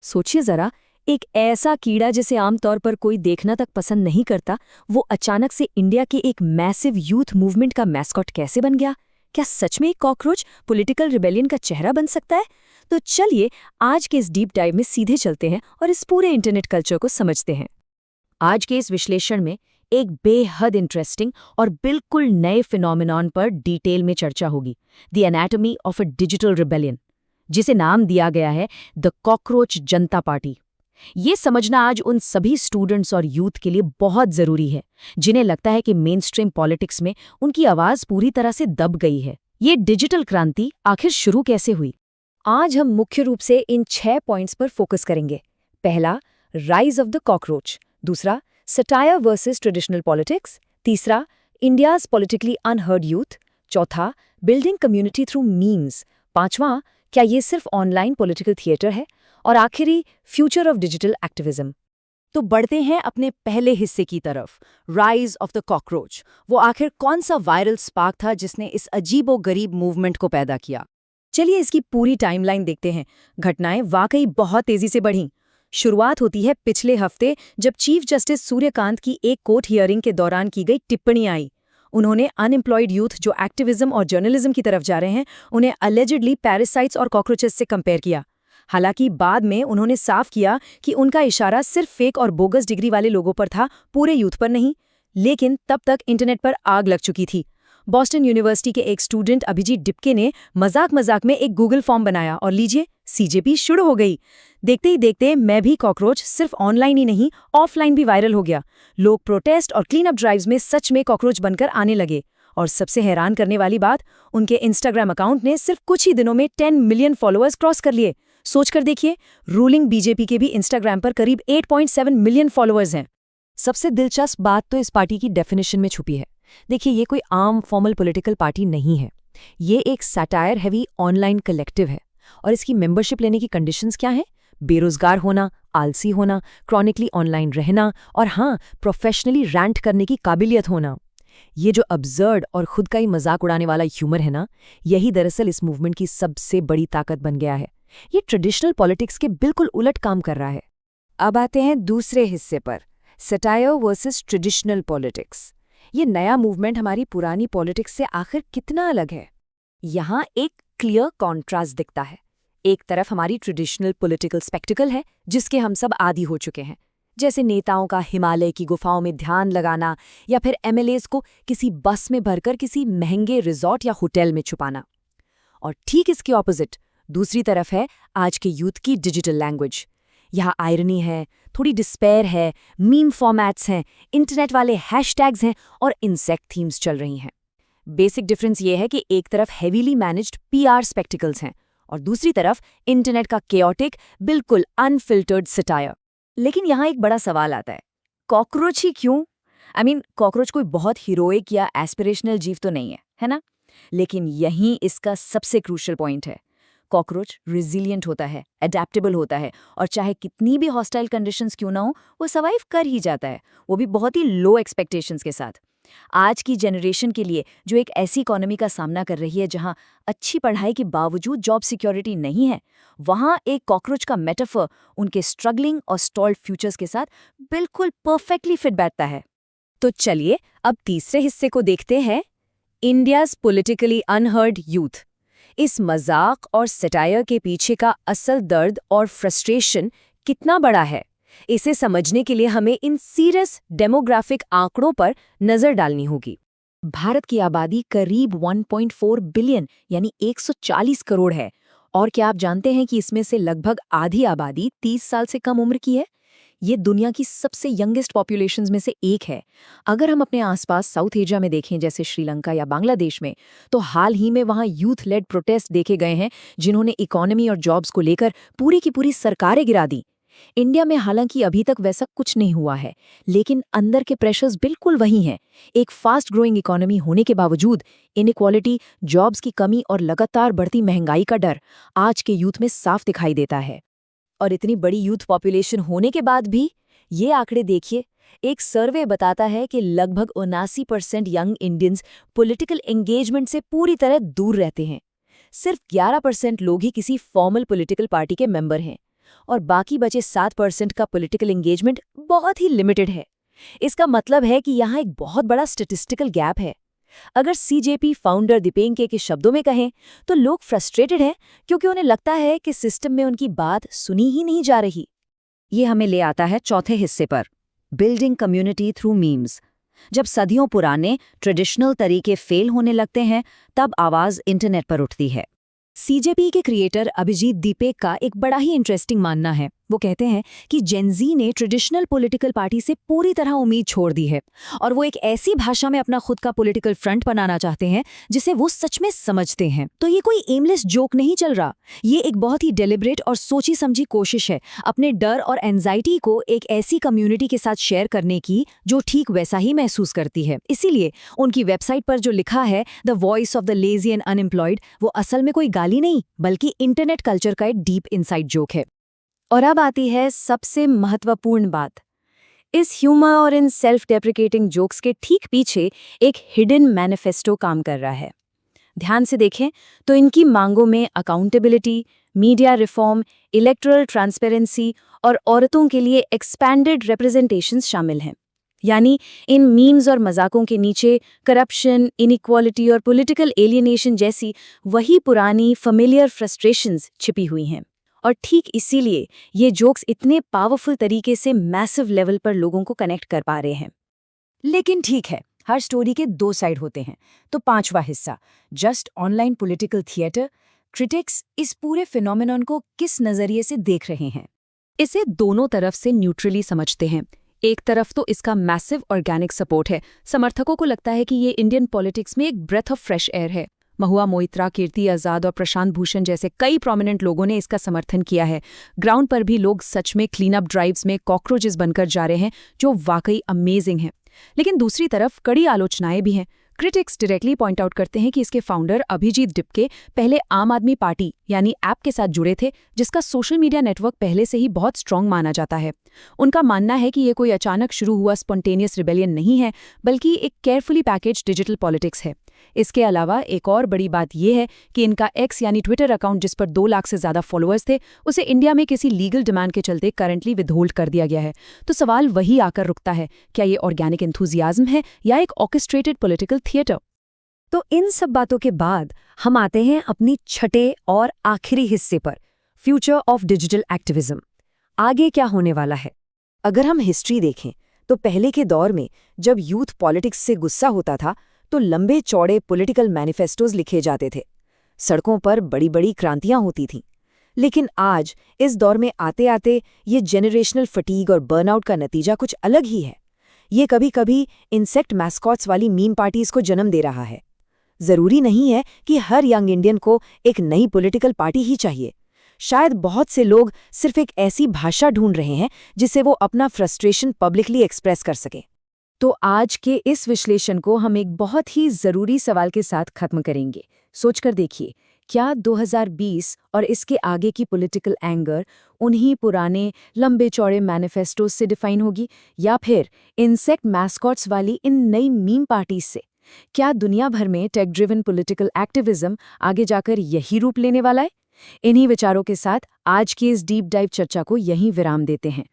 सोचिए जरा, एक ऐसा कीड़ा जिसे आमतौर पर कोई देखना तक पसंद नहीं करता, वो अचानक से इंडिया के एक मैसिव यूथ मूवमेंट का मैस्कॉट कैसे बन गया? क्या सच में एक कॉकरोच पॉलिटिकल रिबेलियन का चेहरा बन सकता है? तो चलिए आज के इस डीप डाइव में सीधे चलते हैं और इस पूरे इंटरनेट कल्चर को समझते हैं। आज के इस विश्लेषण में एक बेहद इंटरेस्टिंग और बिल्कुल नए फिनोमिनॉन पर डिटेल में चर्चा होगी, the anatomy of a digital rebellion, जिसे नाम दिया गया है द कॉकरोच जनता पार्टी। ये समझना आज उन सभी स्टूडेंट्स और यूथ के लिए बहुत जरूरी है जिन्हें लगता है कि मेनस्ट्रीम पॉलिटिक्स में उनकी आवाज पूरी तरह से दब गई है। ये डिजिटल क्रांति आखिर शुरू कैसे हुई? आज हम मुख्य रूप से इन 6 पॉइंट्स पर फोकस करेंगे। पहला, राइज ऑफ द कॉकरोच। दूसरा, सटायर वर्सेस ट्रेडिशनल पॉलिटिक्स। तीसरा, इंडियाज पॉलिटिकली अनहर्ड यूथ। चौथा, बिल्डिंग कम्युनिटी थ्रू मीम्स। पांचवां, क्या ये सिर्फ ऑनलाइन पॉलिटिकल थिएटर है? और आखिरी, फ्यूचर ऑफ डिजिटल एक्टिविज्म। तो बढ़ते हैं अपने पहले हिस्से की तरफ, राइज ऑफ द कॉकरोच। वो आखिर कौन सा वायरल स्पार्क था जिसने इस अजीबो-गरीब मूवमेंट को पैदा किया? चलिए इसकी पूरी टाइमलाइन देखते हैं। घटनाएं वाकई बहुत तेजी से बढ़ीं। शुरुआत होती है पिछले हफ्ते, जब चीफ जस्टिस सूर्यकांत की एक कोर्ट हियरिंग के दौरान की गई टिप्पणी आई। उन्होंने अनएम्प्लॉयड यूथ जो एक्टिविज्म और जर्नलिज्म की तरफ जा रहे हैं, उन्हें अलेजिडली पैरासाइट्स और कॉकरोचेस से कंपेयर किया। हालांकि बाद में उन्होंने साफ किया कि उनका इशारा सिर्फ फेक और बोगस डिग्री वाले लोगों पर था, पूरे यूथ पर नहीं। लेकिन तब तक इंटरनेट पर आग लग चुकी थी। बॉस्टन यूनिवर्सिटी के एक स्टूडेंट अभिजीत डिप्के ने मजाक में एक गूगल फॉर्म बनाया और लीजिए, सीजेपी शुरू हो गई। देखते ही देखते मैं भी कॉकरोच सिर्फ ऑनलाइन ही नहीं, ऑफलाइन भी वायरल हो गया। लोग प्रोटेस्ट और क्लीन अप ड्राइव्स में सच में कॉकरोच बनकर आने लगे। और सबसे हैरान करने वाली बात, उनके इंस्टाग्राम अकाउंट ने सिर्फ कुछ ही दिनों में 10 मिलियन फॉलोअर्स क्रॉस कर लिए। सोचकर देखिए, रूलिंग बीजेपी के भी इंस्टाग्राम पर करीब 8.7 मिलियन फॉलोअर्स हैं। सबसे दिलचस्प बात तो इस पार्टी की डेफिनेशन में छुपी है। देखिए, ये कोई आम फॉर्मल पॉलिटिकल पार्टी नहीं है। ये एक सैटायर हैवी ऑनलाइन कलेक्टिव है। और इसकी मेंबरशिप लेने की कंडीशंस क्या हैं? बेरोजगार होना, आलसी होना, क्रॉनिकली ऑनलाइन रहना और हाँ, प्रोफेशनली रैंट करने की काबिलियत होना। ये जो अब्सर्ड और खुद का ही मजाक उड़ाने वाला ह्यूमर है ना, यही दरअसल इस मूवमेंट की सबसे बड़ी ताकत बन गया है। ये ट्रेडिशनल पॉलिटिक्स के बिल्कुल उलट काम कर रहा है। अब आते हैं दूसरे हिस्से पर, सटायर वर्सेस ट्रेडिशनल पॉलिटिक्स। ये नया मूवमेंट हमारी पुरानी पॉलिटिक्स से आखिर कितना अलग है? यहाँ एक क्लियर कॉन्ट्रास्ट दिखता है। एक तरफ हमारी ट्रेडिशनल पॉलिटिकल स्पेक्टिकल है, जिसके हम सब आदी हो चुके हैं, जैसे नेताओं का हिमालय की गुफाओं में ध्यान लगाना या फिर एमएलएज को किसी बस में भरकर किसी महंगे रिजॉर्ट या होटल में छुपाना। और ठीक इसके ऑपोजिट दूसरी तरफ है आज के यूथ की डिजिटल लैंग्वेज। यहाँ आयरनी है, थोड़ी डिस्पेयर है, मीम फॉर्मेट्स हैं, इंटरनेट वाले हैशटैग्स हैं और इंसेक्ट थीम्स चल रही हैं। बेसिक डिफरेंस ये है कि एक तरफ हेवीली मैनेज्ड पीआर स्पेक्टिकल्स हैं और दूसरी तरफ इंटरनेट का केओटिक, बिल्कुल अनफिल्टर्ड सटायर। लेकिन यहाँ एक बड़ा सवाल आता है, कॉकरोच ही क्यों? कॉकरोच कोई बहुत हीरोइक या एस्पिरेशनल जीव तो नहीं है ना? लेकिन यहीं इसका सबसे क्रूशियल पॉइंट है। कॉकरोच रिजिलियंट होता है, अडेप्टेबल होता है और चाहे कितनी भी हॉस्टाइल कंडीशंस क्यों ना हो, वो सर्वाइव कर ही जाता है, वो भी बहुत ही लो एक्सपेक्टेशंस के साथ। आज की जनरेशन के लिए जो एक ऐसी इकोनॉमी का सामना कर रही है जहां अच्छी पढ़ाई के बावजूद जॉब सिक्योरिटी नहीं है, वहां एक कॉकरोच का मेटाफर उनके स्ट्रगलिंग और स्टॉल्ड फ्यूचर्स के साथ बिल्कुल परफेक्टली फिट बैठता है। तो चलिए अब तीसरे हिस्से को देखते हैं, इंडियाज पॉलिटिकली अनहर्ड यूथ। इस मजाक और सटायर के पीछे का असल दर्द और फ्रस्ट्रेशन कितना बड़ा है, इसे समझने के लिए हमें इन सीरियस डेमोग्राफिक आंकड़ों पर नजर डालनी होगी। भारत की आबादी करीब 1.4 बिलियन यानी 140 करोड़ है। और क्या आप जानते हैं कि इसमें से लगभग आधी आबादी 30 साल से कम उम्र की है? ये दुनिया की सबसे यंगेस्ट पॉपुलेशंस में से एक है। अगर हम अपने आसपास साउथ एशिया में देखें, जैसे श्रीलंका या बांग्लादेश में, तो हाल ही में वहाँ यूथ लेड प्रोटेस्ट देखे गए हैं जिन्होंने इकोनॉमी और जॉब्स को लेकर पूरी की पूरी सरकारें गिरा दी। इंडिया में हालांकि अभी तक वैसा कुछ नहीं हुआ है, लेकिन अंदर के प्रेशर्स बिल्कुल वही हैं। एक फास्ट ग्रोइंग इकोनॉमी होने के बावजूद इनइक्वालिटी, जॉब्स की कमी और लगातार बढ़ती महंगाई का डर आज के यूथ में साफ दिखाई देता है। और इतनी बड़ी यूथ पॉपुलेशन होने के बाद भी ये आंकड़े देखिए। एक सर्वे बताता है कि लगभग 79% यंग इंडियंस पॉलिटिकल एंगेजमेंट से पूरी तरह दूर रहते हैं। सिर्फ 11% लोग ही किसी फॉर्मल पॉलिटिकल पार्टी के मेंबर हैं। और बाकी बचे 7% का पॉलिटिकल एंगेजमेंट बहुत ही लिमिटेड है। इसका मतलब है कि यहाँ एक बहुत बड़ा स्टैटिस्टिकल गैप है। अगर सीजेपी फाउंडर दीपेंके के शब्दों में कहें तो लोग फ्रस्ट्रेटेड हैं क्योंकि उन्हें लगता है कि सिस्टम में उनकी बात सुनी ही नहीं जा रही। ये हमें ले आता है चौथे हिस्से पर, बिल्डिंग कम्युनिटी थ्रू मीम्स। जब सदियों पुराने ट्रेडिशनल तरीके फेल होने लगते हैं तब आवाज़ इंटरनेट पर उठती है। सीजेपी के क्रिएटर अभिजीत दीपेक का एक बड़ा ही इंटरेस्टिंग मानना है। वो कहते हैं कि जेनजी ने ट्रेडिशनल पॉलिटिकल पार्टी से पूरी तरह उम्मीद छोड़ दी है और वो एक ऐसी भाषा में अपना खुद का पॉलिटिकल फ्रंट बनाना चाहते हैं जिसे वो सच में समझते हैं। तो ये कोई एमलेस जोक नहीं चल रहा, ये एक बहुत ही डेलिब्रेट और सोची समझी कोशिश है अपने डर और एंजाइटी को एक ऐसी कम्युनिटी के साथ शेयर करने की जो ठीक वैसा ही महसूस करती है। इसीलिए उनकी वेबसाइट पर जो लिखा है the voice of the lazy and unemployed, वो असल में कोई गाली नहीं बल्कि इंटरनेट कल्चर का एक डीप इनसाइड जोक है। और अब आती है सबसे महत्वपूर्ण बात। इस ह्यूमर और इन सेल्फ डेप्रिकेटिंग जोक्स के ठीक पीछे एक हिडन मैनिफेस्टो काम कर रहा है। ध्यान से देखें तो इनकी मांगों में accountability, media reform, electoral transparency और औरतों के लिए एक्सपैंडेड रिप्रेजेंटेशंस शामिल हैं। यानी इन मीम्स और मजाकों के नीचे करप्शन, इनइक्वालिटी और पॉलिटिकल एलियनेशन जैसी वही पुरानी फेमिलियर फ्रस्ट्रेशंस छिपी हुई हैं। और ठीक इसीलिए ये जोक्स इतने पावरफुल तरीके से मैसिव लेवल पर लोगों को कनेक्ट कर पा रहे हैं। लेकिन ठीक है, हर स्टोरी के दो साइड होते हैं। तो पांचवा हिस्सा, just online political theatre, critics इस पूरे फिनोमेनन को किस नजरिए से देख रहे हैं। इसे दोनों तरफ से न्यूट्रली समझते हैं। एक तरफ तो इसका मैसिव ऑर्गेनिक सपोर्ट है। समर्थकों को लगता है कि ये इंडियन पॉलिटिक्स में एक ब्रेथ ऑफ फ्रेश एयर है। महुआ मोइत्रा, कीर्ति आजाद और प्रशांत भूषण जैसे कई प्रोमिनेंट लोगों ने इसका समर्थन किया है। ग्राउंड पर भी लोग सच में क्लीन अप ड्राइव्स में कॉकरोचेस बनकर जा रहे हैं, जो वाकई अमेजिंग है। लेकिन दूसरी तरफ कड़ी आलोचनाएं भी हैं। क्रिटिक्स डायरेक्टली पॉइंट आउट करते हैं कि इसके फाउंडर अभिजीत दीपेक पहले आम आदमी पार्टी यानी ऐप के साथ जुड़े थे, जिसका सोशल मीडिया नेटवर्क पहले से ही बहुत स्ट्रांग माना जाता है। उनका मानना है कि ये कोई अचानक शुरू हुआ स्पॉन्टेनियस रिबेलियन नहीं है, बल्कि एक केयरफुली पैकेज्ड डिजिटल पॉलिटिक्स है। इसके अलावा एक और बड़ी बात यह है कि इनका एक्स यानी ट्विटर अकाउंट, जिस पर 2 लाख से ज्यादा फॉलोअर्स थे, उसे इंडिया में किसी लीगल डिमांड के चलते करंटली विदहोल्ड कर दिया गया है। तो सवाल वही आकर रुकता है, क्या ये ऑर्गेनिक एंथुजियाज्म है या एक ऑर्केस्ट्रेटेड पॉलिटिकल थिएटर? तो इन सब बातों के बाद हम आते हैं अपनी छठे और आखिरी हिस्से पर, फ्यूचर ऑफ डिजिटल एक्टिविज्म। आगे क्या होने वाला है? अगर हम हिस्ट्री देखें तो पहले के दौर में जब यूथ पॉलिटिक्स से गुस्सा होता था तो लंबे चौड़े पॉलिटिकल मैनिफेस्टोज लिखे जाते थे, सड़कों पर बड़ी बड़ी क्रांतियां होती थीं। लेकिन आज इस दौर में आते आते ये जेनरेशनल फटीग और बर्नआउट का नतीजा कुछ अलग ही है। ये कभी कभी इंसेक्ट मैस्कॉट्स वाली मीम पार्टीज को जन्म दे रहा है। जरूरी नहीं है कि हर यंग इंडियन को एक नई पॉलिटिकल पार्टी ही चाहिए। शायद बहुत से लोग सिर्फ एक ऐसी भाषा ढूंढ रहे हैं जिससे वो अपना फ्रस्ट्रेशन पब्लिकली एक्सप्रेस कर सके। तो आज के इस विश्लेषण को हम एक बहुत ही ज़रूरी सवाल के साथ खत्म करेंगे। सोचकर देखिए, क्या 2020 और इसके आगे की पॉलिटिकल एंगर उन्हीं पुराने लंबे चौड़े मैनिफेस्टोज से डिफाइन होगी या फिर इंसेक्ट मैस्कॉट्स वाली इन नई मीम पार्टीज से? क्या दुनिया भर में टेक ड्रिवन पॉलिटिकल एक्टिविज्म आगे जाकर यही रूप लेने वाला है? इन्हीं विचारों के साथ आज की इस डीप डाइव चर्चा को यहीं विराम देते हैं।